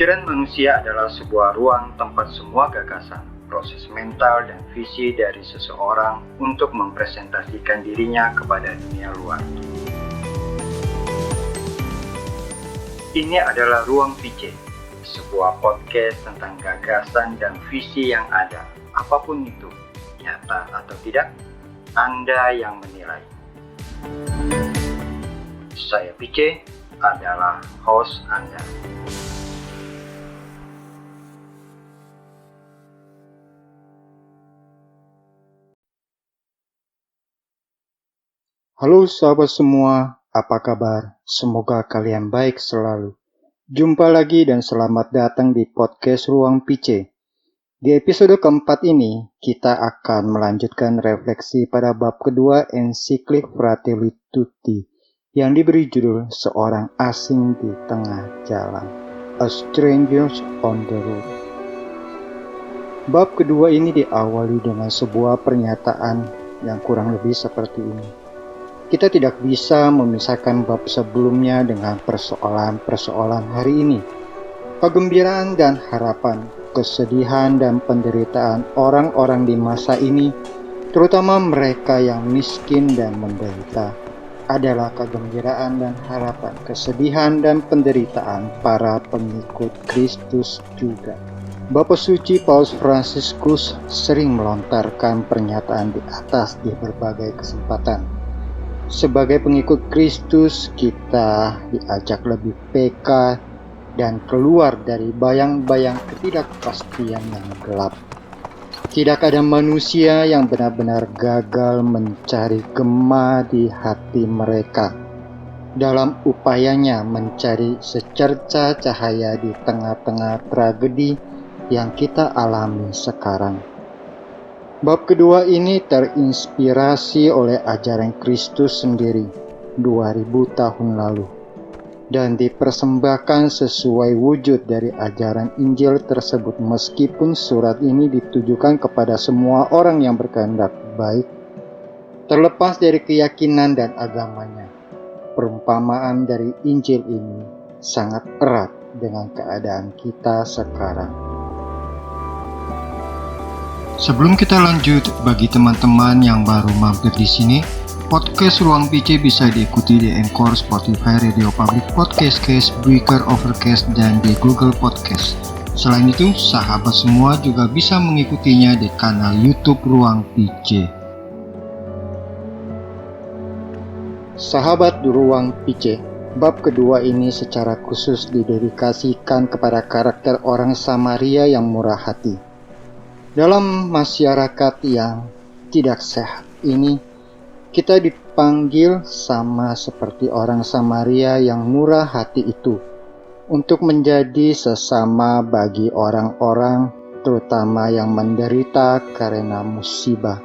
Pikiran manusia adalah sebuah ruang tempat semua gagasan, proses mental dan visi dari seseorang untuk mempresentasikan dirinya kepada dunia luar. Ini adalah Ruang PC, sebuah podcast tentang gagasan dan visi yang ada, apapun itu, nyata atau tidak, Anda yang menilai. Saya PC adalah host Anda. Halo sahabat semua, apa kabar? Semoga kalian baik selalu. Jumpa lagi dan selamat datang di podcast Ruang PC. Di episode keempat ini, kita akan melanjutkan refleksi pada bab kedua ensiklik Fratelli Tutti yang diberi judul Seorang Asing di Tengah Jalan, A Stranger on the Road. Bab kedua ini diawali dengan sebuah pernyataan yang kurang lebih seperti ini. Kita tidak bisa memisahkan bab sebelumnya dengan persoalan-persoalan hari ini. Kegembiraan dan harapan, kesedihan dan penderitaan orang-orang di masa ini, terutama mereka yang miskin dan menderita, adalah kegembiraan dan harapan, kesedihan dan penderitaan para pengikut Kristus juga. Bapa Suci Paus Fransiskus sering melontarkan pernyataan di atas di berbagai kesempatan. Sebagai pengikut Kristus, kita diajak lebih peka dan keluar dari bayang-bayang ketidakpastian yang gelap. Tidak ada manusia yang benar-benar gagal mencari gema di hati mereka dalam upayanya mencari secerca cahaya di tengah-tengah tragedi yang kita alami sekarang. Bab kedua ini terinspirasi oleh ajaran Kristus sendiri 2000 tahun lalu dan dipersembahkan sesuai wujud dari ajaran Injil tersebut, meskipun surat ini ditujukan kepada semua orang yang berkehendak baik terlepas dari keyakinan dan agamanya. Perumpamaan dari Injil ini sangat erat dengan keadaan kita sekarang. Sebelum kita lanjut, bagi teman-teman yang baru mampir di sini, podcast Ruang PC bisa diikuti di Anchor, Spotify, Radio Public Podcast, Breaker, Overcast, dan di Google Podcast. Selain itu, sahabat semua juga bisa mengikutinya di kanal YouTube Ruang PC. Sahabat Ruang PC, bab kedua ini secara khusus didedikasikan kepada karakter orang Samaria yang murah hati. Dalam masyarakat yang tidak sehat ini, kita dipanggil sama seperti orang Samaria yang murah hati itu, untuk menjadi sesama bagi orang-orang, terutama yang menderita karena musibah,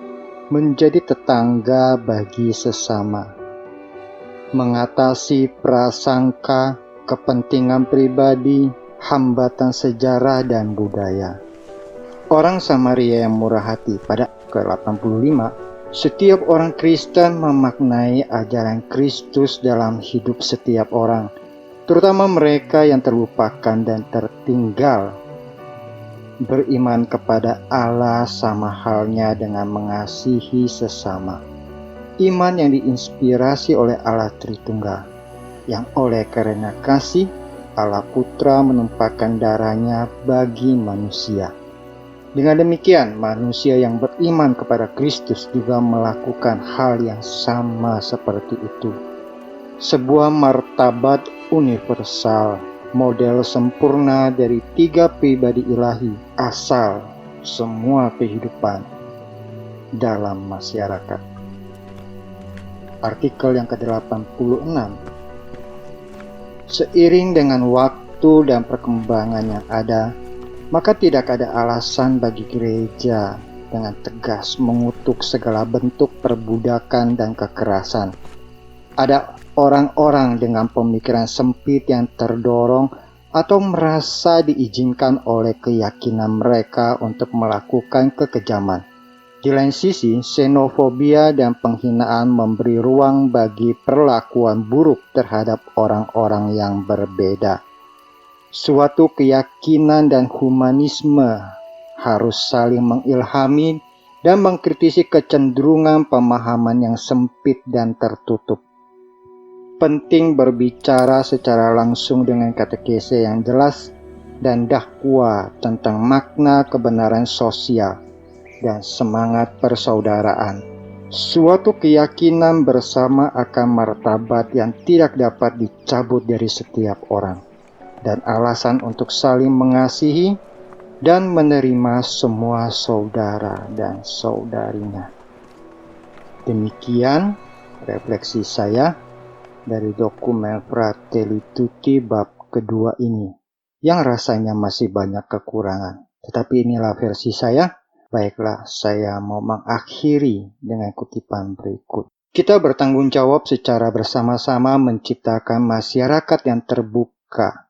menjadi tetangga bagi sesama, mengatasi prasangka, kepentingan pribadi, hambatan sejarah dan budaya. Orang Samaria yang murah hati pada ke-85, setiap orang Kristen memaknai ajaran Kristus dalam hidup setiap orang, terutama mereka yang terlupakan dan tertinggal. Beriman kepada Allah sama halnya dengan mengasihi sesama. Iman yang diinspirasi oleh Allah Tritunggal, yang oleh karena kasih Allah Putra menumpahkan darahnya bagi manusia. Dengan demikian, manusia yang beriman kepada Kristus juga melakukan hal yang sama seperti itu. Sebuah martabat universal, model sempurna dari tiga pribadi ilahi, asal semua kehidupan dalam masyarakat. Artikel yang ke-86. Seiring dengan waktu dan perkembangan yang ada, maka tidak ada alasan bagi gereja dengan tegas mengutuk segala bentuk perbudakan dan kekerasan. Ada orang-orang dengan pemikiran sempit yang terdorong atau merasa diizinkan oleh keyakinan mereka untuk melakukan kekejaman. Di lain sisi, xenofobia dan penghinaan memberi ruang bagi perlakuan buruk terhadap orang-orang yang berbeda. Suatu keyakinan dan humanisme harus saling mengilhami dan mengkritisi kecenderungan pemahaman yang sempit dan tertutup. Penting berbicara secara langsung dengan katekese yang jelas dan dakwah tentang makna kebenaran sosial dan semangat persaudaraan. Suatu keyakinan bersama akan martabat yang tidak dapat dicabut dari setiap orang, dan alasan untuk saling mengasihi dan menerima semua saudara dan saudarinya. Demikian refleksi saya dari dokumen Fratelli Tutti bab kedua ini, yang rasanya masih banyak kekurangan. Tetapi inilah versi saya. Baiklah, saya mau mengakhiri dengan kutipan berikut. Kita bertanggung jawab secara bersama-sama menciptakan masyarakat yang terbuka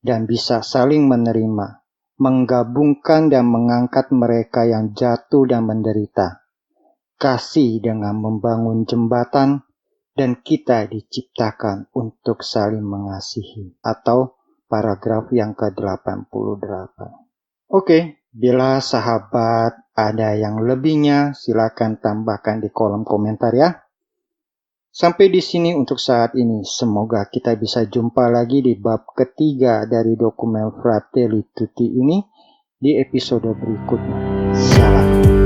dan bisa saling menerima, menggabungkan dan mengangkat mereka yang jatuh dan menderita, kasih dengan membangun jembatan, dan kita diciptakan untuk saling mengasihi. Atau paragraf yang ke-88. Oke, bila sahabat ada yang lebihnya, silakan tambahkan di kolom komentar ya. Sampai di sini untuk saat ini. Semoga kita bisa jumpa lagi di bab ketiga dari dokumen Fratelli Tutti ini di episode berikutnya. Salam.